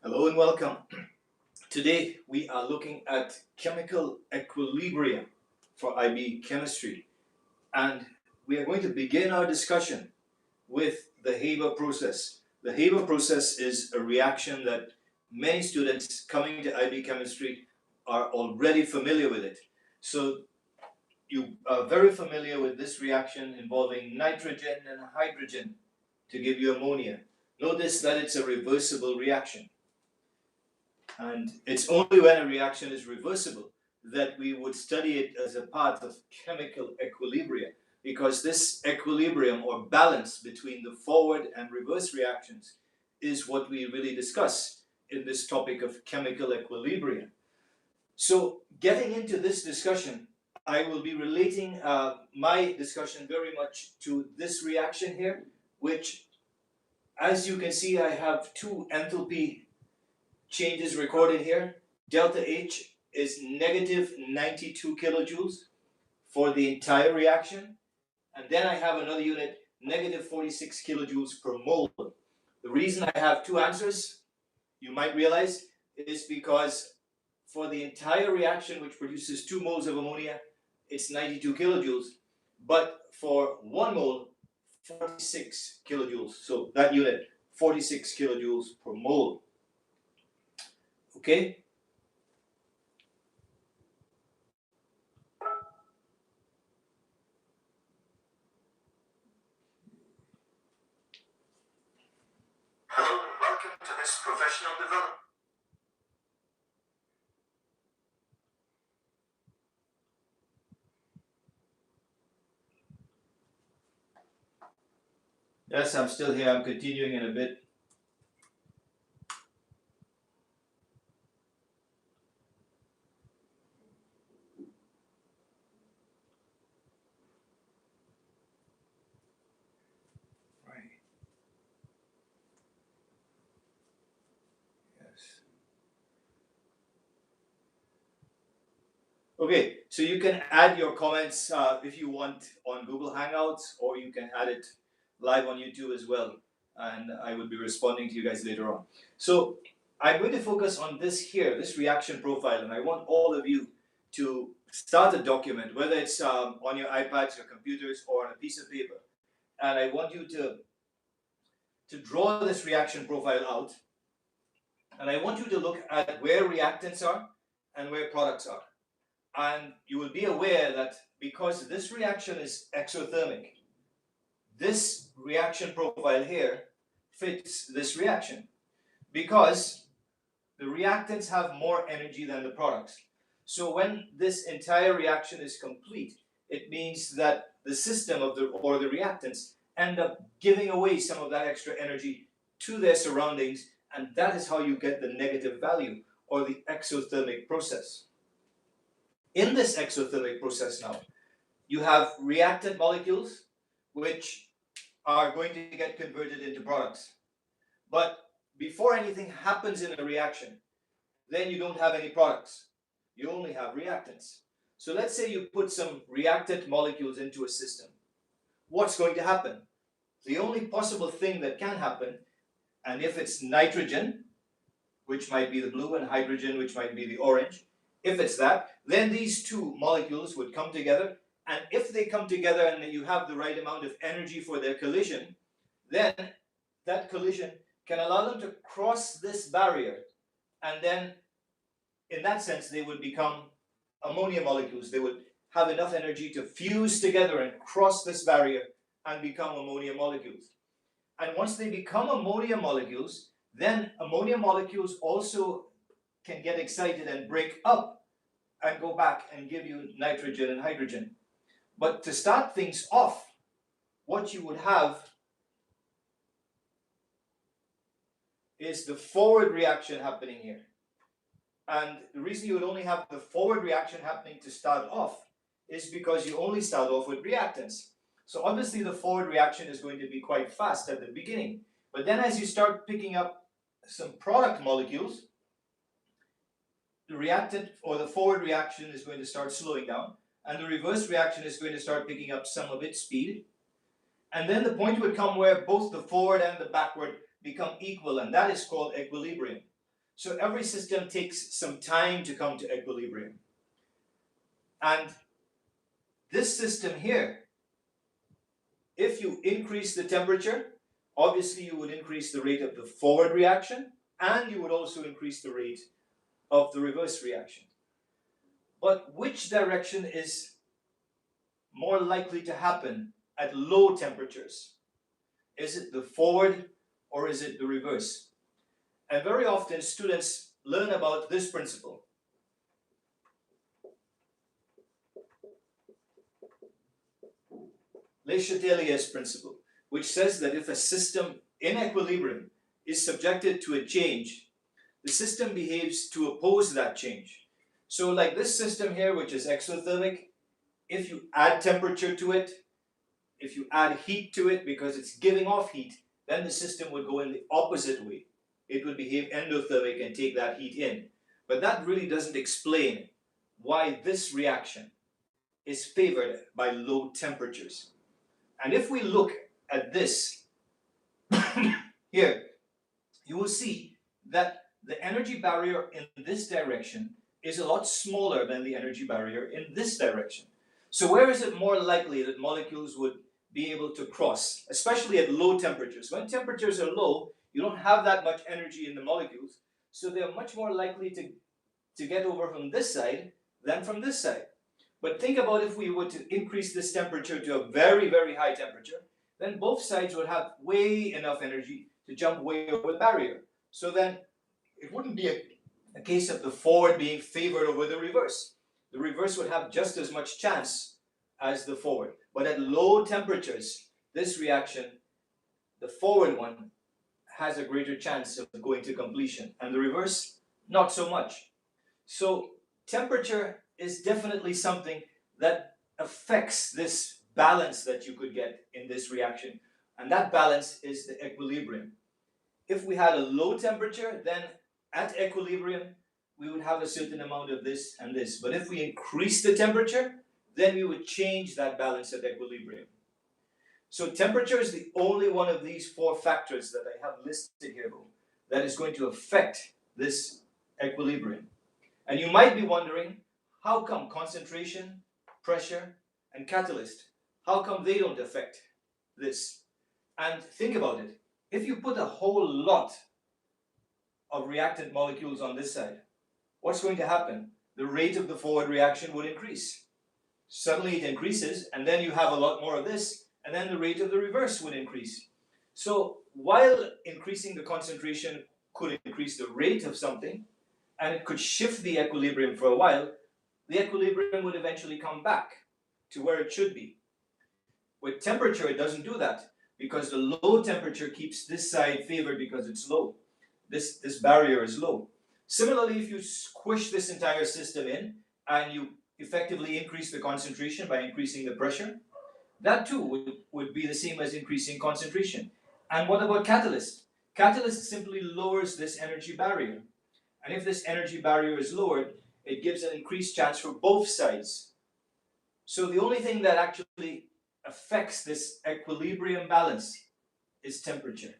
Hello and welcome. Today we are looking at chemical equilibrium for IB chemistry, and we are going to begin our discussion with the Haber process. The Haber process is a reaction that many students coming to IB chemistry are already familiar with it. So you are very familiar with this reaction involving nitrogen and hydrogen to give you ammonia. Notice that it's a reversible reaction. And it's only when a reaction is reversible that we would study it as a part of chemical equilibrium, because this equilibrium or balance between the forward and reverse reactions is what we really discuss in this topic of chemical equilibrium. So getting into this discussion, I will be relating my discussion very much to this reaction here, which, as you can see, I have two enthalpy changes recorded here. Delta H is negative 92 kilojoules for the entire reaction. And then I have another unit, negative 46 kilojoules per mole. The reason I have two answers, you might realize, is because for the entire reaction, which produces 2 moles of ammonia, it's 92 kilojoules. But for 1 mole, 46 kilojoules. So that unit, 46 kilojoules per mole. Okay? Hello and welcome to this professional development. Yes, I'm still here. I'm continuing in a bit. Right. Yes. Okay, so you can add your comments if you want on Google Hangouts, or you can add it live on YouTube as well, and I will be responding to you guys later on. So I'm going to focus on this here, this reaction profile, and I want all of you to start a document, whether it's on your iPads, your computers, or on a piece of paper, and I want you to draw this reaction profile out, and I want you to look at where reactants are and where products are. And you will be aware that because this reaction is exothermic, this reaction profile here fits this reaction, because the reactants have more energy than the products. So when this entire reaction is complete, it means that the system of the reactants end up giving away some of that extra energy to their surroundings, and that is how you get the negative value, or the exothermic process. In this exothermic process now, you have reactant molecules which are going to get converted into products. But before anything happens in a reaction, then you don't have any products. You only have reactants. So let's say you put some reactant molecules into a system. What's going to happen? The only possible thing that can happen, and if it's nitrogen, which might be the blue, and hydrogen, which might be the orange, if it's that, then these two molecules would come together, and if they come together and you have the right amount of energy for their collision, then that collision can allow them to cross this barrier, and then in that sense they would become ammonia molecules. They would have enough energy to fuse together and cross this barrier and become ammonia molecules. And once they become ammonia molecules, then ammonia molecules also can get excited and break up and go back and give you nitrogen and hydrogen. But to start things off, what you would have is the forward reaction happening here. And the reason you would only have the forward reaction happening to start off is because you only start off with reactants. So obviously the forward reaction is going to be quite fast at the beginning. But then as you start picking up some product molecules, the reactant or the forward reaction is going to start slowing down, and the reverse reaction is going to start picking up some of its speed. And then the point would come where both the forward and the backward become equal, and that is called equilibrium. So every system takes some time to come to equilibrium. And this system here, if you increase the temperature, obviously you would increase the rate of the forward reaction, and you would also increase the rate of the reverse reaction. But which direction is more likely to happen at low temperatures? Is it the forward or is it the reverse? And very often students learn about this principle. Le Chatelier's principle, which says that if a system in equilibrium is subjected to a change, the system behaves to oppose that change. So like this system here, which is exothermic, if you add temperature to it, if you add heat to it because it's giving off heat, then the system would go in the opposite way. It would behave endothermic and take that heat in. But that really doesn't explain why this reaction is favored by low temperatures. And if we look at this here, you will see that the energy barrier in this direction is a lot smaller than the energy barrier in this direction. So where is it more likely that molecules would be able to cross, especially at low temperatures? When temperatures are low, you don't have that much energy in the molecules, so they're much more likely to get over from this side than from this side. But think about if we were to increase this temperature to a very, very high temperature, then both sides would have way enough energy to jump way over the barrier. So then it wouldn't be a case of the forward being favored over the reverse. The reverse would have just as much chance as the forward. But at low temperatures, this reaction, the forward one, has a greater chance of going to completion, and the reverse, not so much. So temperature is definitely something that affects this balance that you could get in this reaction, and that balance is the equilibrium. If we had a low temperature, then at equilibrium we would have a certain amount of this and this. But if we increase the temperature, then we would change that balance at equilibrium. So temperature is the only one of these four factors that I have listed here that is going to affect this equilibrium. And you might be wondering, how come concentration, pressure, and catalyst, how come they don't affect this? And think about it. If you put a whole lot of reactant molecules on this side, what's going to happen? The rate of the forward reaction would increase. Suddenly it increases, and then you have a lot more of this, and then the rate of the reverse would increase. So while increasing the concentration could increase the rate of something, and it could shift the equilibrium for a while, the equilibrium would eventually come back to where it should be. With temperature, it doesn't do that, because the low temperature keeps this side favored because it's low. This barrier is low. Similarly, if you squish this entire system in and you effectively increase the concentration by increasing the pressure, that too would be the same as increasing concentration. And what about catalyst? Catalyst simply lowers this energy barrier. And if this energy barrier is lowered, it gives an increased chance for both sides. So the only thing that actually affects this equilibrium balance is temperature.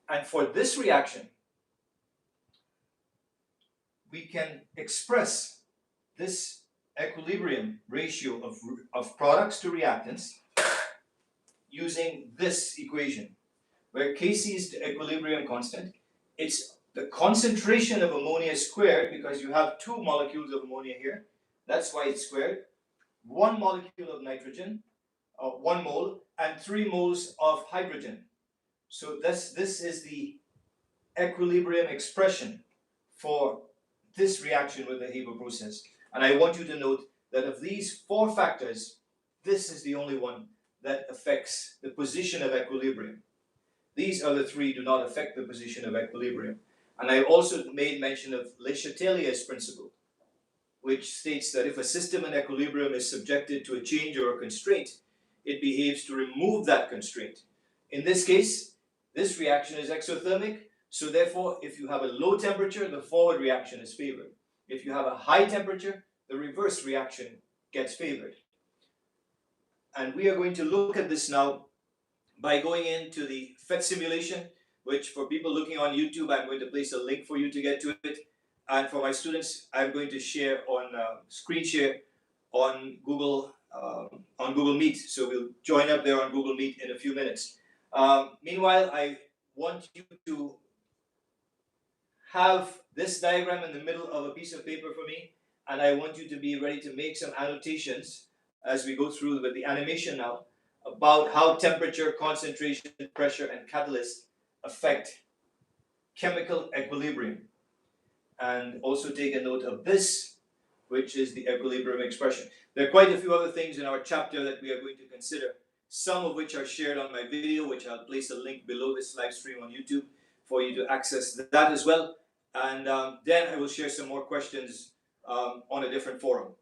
And for this reaction, we can express this equilibrium ratio of products to reactants using this equation, where Kc is the equilibrium constant. It's the concentration of ammonia squared, because you have two molecules of ammonia here. That's why it's squared. One molecule of nitrogen, 1 mole, and 3 moles of hydrogen. So this is the equilibrium expression for this reaction with the Haber process. And I want you to note that of these four factors, this is the only one that affects the position of equilibrium. These other three do not affect the position of equilibrium. And I also made mention of Le Chatelier's principle, which states that if a system in equilibrium is subjected to a change or a constraint, it behaves to remove that constraint. In this case, this reaction is exothermic, so therefore, if you have a low temperature, the forward reaction is favored. If you have a high temperature, the reverse reaction gets favored. And we are going to look at this now by going into the PhET simulation, which for people looking on YouTube, I'm going to place a link for you to get to it. And for my students, I'm going to share on screen share on Google Meet. So we'll join up there on Google Meet in a few minutes. Meanwhile, I want you to have this diagram in the middle of a piece of paper for me, and I want you to be ready to make some annotations as we go through with the animation now about how temperature, concentration, pressure, and catalyst affect chemical equilibrium. And also take a note of this, which is the equilibrium expression. There are quite a few other things in our chapter that we are going to consider, some of which are shared on my video, which I'll place a link below this live stream on YouTube for you to access that as well. And then I will share some more questions on a different forum.